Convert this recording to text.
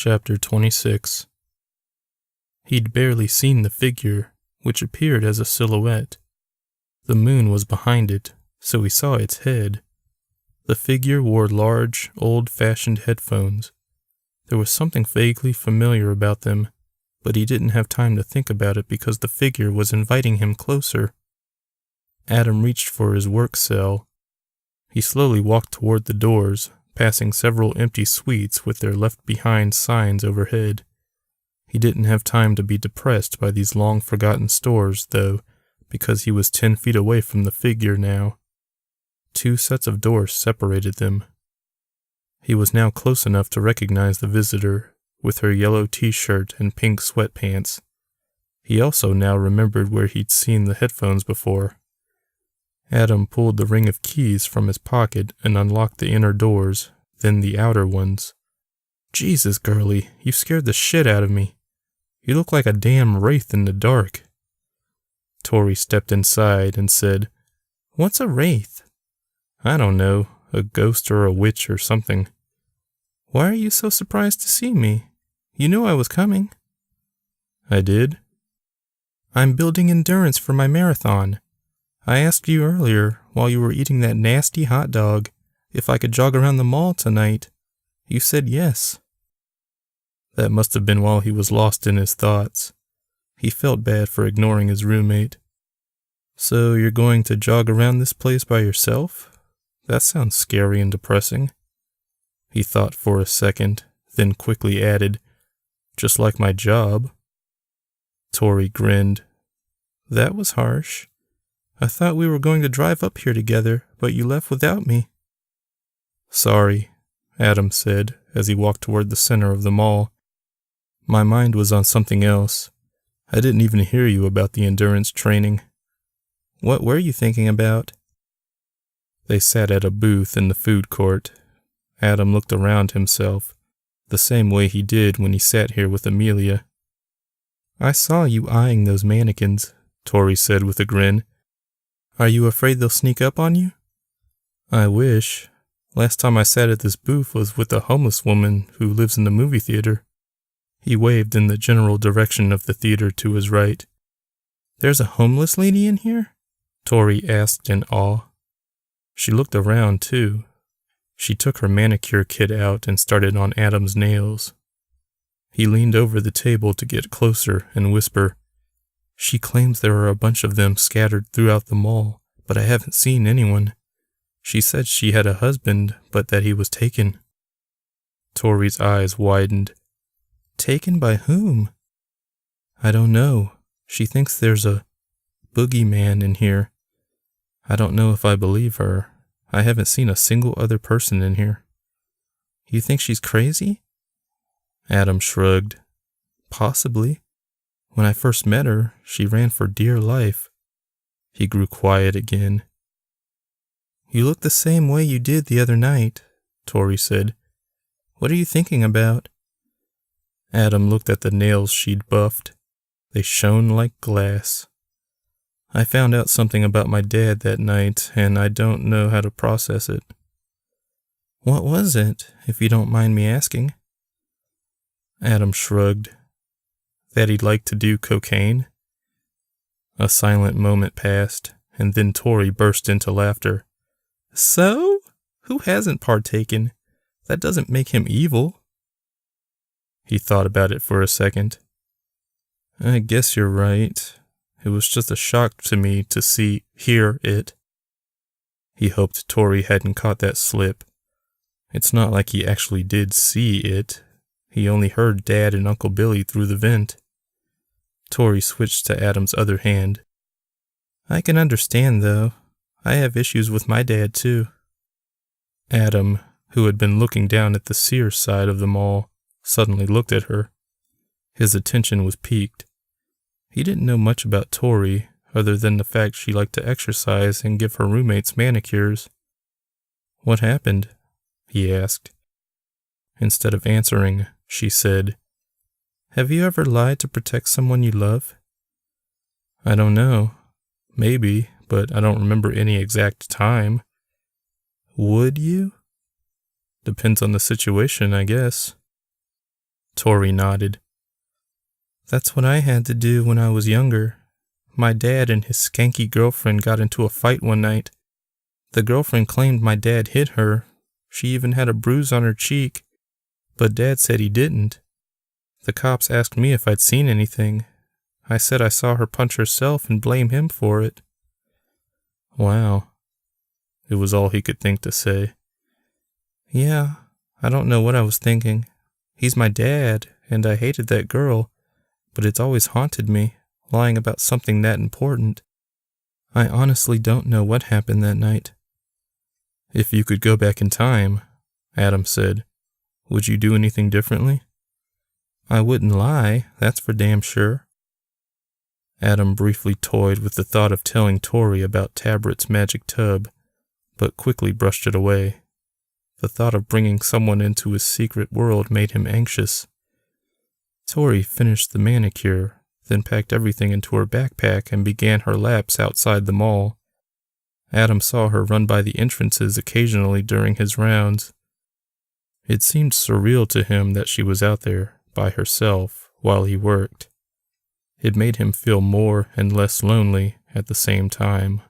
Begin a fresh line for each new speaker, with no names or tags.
Chapter 26. He'd barely seen the figure, which appeared as a silhouette. The moon was behind it, so he saw its head. The figure wore large, old-fashioned headphones. There was something vaguely familiar about them, but he didn't have time to think about it because the figure was inviting him closer. Adam reached for his work cell. He slowly walked toward the doors, passing several empty suites with their left-behind signs overhead. He didn't have time to be depressed by these long-forgotten stores, though, because he was 10 feet away from the figure now. 2 sets of doors separated them. He was now close enough to recognize the visitor, with her yellow t-shirt and pink sweatpants. He also now remembered where he'd seen the headphones before. Adam pulled the ring of keys from his pocket and unlocked the inner doors, then the outer ones. "Jesus, girlie, you scared the shit out of me. You look like a damn wraith in the dark." Tori stepped inside and said, "What's a wraith?" "I don't know, a ghost or a witch or something." "Why are you so surprised to see me? You knew I was coming." "I did?" "I'm building endurance for my marathon. I asked you earlier, while you were eating that nasty hot dog, if I could jog around the mall tonight. You said yes." That must have been while he was lost in his thoughts. He felt bad for ignoring his roommate. "So you're going to jog around this place by yourself? That sounds scary and depressing." He thought for a second, then quickly added, "Just like my job." Tori grinned. "That was harsh. I thought we were going to drive up here together, but you left without me." "Sorry," Adam said as he walked toward the center of the mall. "My mind was on something else. I didn't even hear you about the endurance training." "What were you thinking about?" They sat at a booth in the food court. Adam looked around himself, the same way he did when he sat here with Amelia. "I saw you eyeing those mannequins," Tori said with a grin. "Are you afraid they'll sneak up on you?" "I wish. Last time I sat at this booth was with a homeless woman who lives in the movie theater." He waved in the general direction of the theater to his right. "There's a homeless lady in here?" Tori asked in awe. She looked around, too. She took her manicure kit out and started on Adam's nails. He leaned over the table to get closer and whisper, "She claims there are a bunch of them scattered throughout the mall, but I haven't seen anyone. She said she had a husband, but that he was taken." Tori's eyes widened. "Taken by whom?" "I don't know. She thinks there's a boogeyman in here. I don't know if I believe her. I haven't seen a single other person in here." "You think she's crazy?" Adam shrugged. "Possibly. When I first met her, she ran for dear life." He grew quiet again. "You look the same way you did the other night," Tori said. "What are you thinking about?" Adam looked at the nails she'd buffed. They shone like glass. "I found out something about my dad that night, and I don't know how to process it." "What was it, if you don't mind me asking?" Adam shrugged. "That he'd like to do cocaine." A silent moment passed, and then Tori burst into laughter. "So? Who hasn't partaken? That doesn't make him evil." He thought about it for a second. "I guess you're right. It was just a shock to me to hear it." He hoped Tori hadn't caught that slip. It's not like he actually did see it. He only heard Dad and Uncle Billy through the vent. Tori switched to Adam's other hand. "I can understand, though. I have issues with my dad, too." Adam, who had been looking down at the Sears side of the mall, suddenly looked at her. His attention was piqued. He didn't know much about Tori, other than the fact she liked to exercise and give her roommates manicures. "What happened?" he asked. Instead of answering, she said, "Have you ever lied to protect someone you love?" "I don't know. Maybe, but I don't remember any exact time." "Would you?" "Depends on the situation, I guess." Tori nodded. That's what I had to do when I was younger. My dad and his skanky girlfriend got into a fight one night. The girlfriend claimed my dad hit her. She even had a bruise on her cheek, but Dad said he didn't. The cops asked me if I'd seen anything. I said I saw her punch herself and blame him for it. Wow. It was all he could think to say. Yeah, I don't know what I was thinking. He's my dad, and I hated that girl, but it's always haunted me, lying about something that important. I honestly don't know what happened that night. If you could go back in time, Adam said, would you do anything differently? I wouldn't lie, that's for damn sure. Adam briefly toyed with the thought of telling Tori about Tabrit's magic tub, but quickly brushed it away. The thought of bringing someone into his secret world made him anxious. Tori finished the manicure, then packed everything into her backpack and began her laps outside the mall. Adam saw her run by the entrances occasionally during his rounds. It seemed surreal to him that she was out there by herself while he worked. It made him feel more and less lonely at the same time.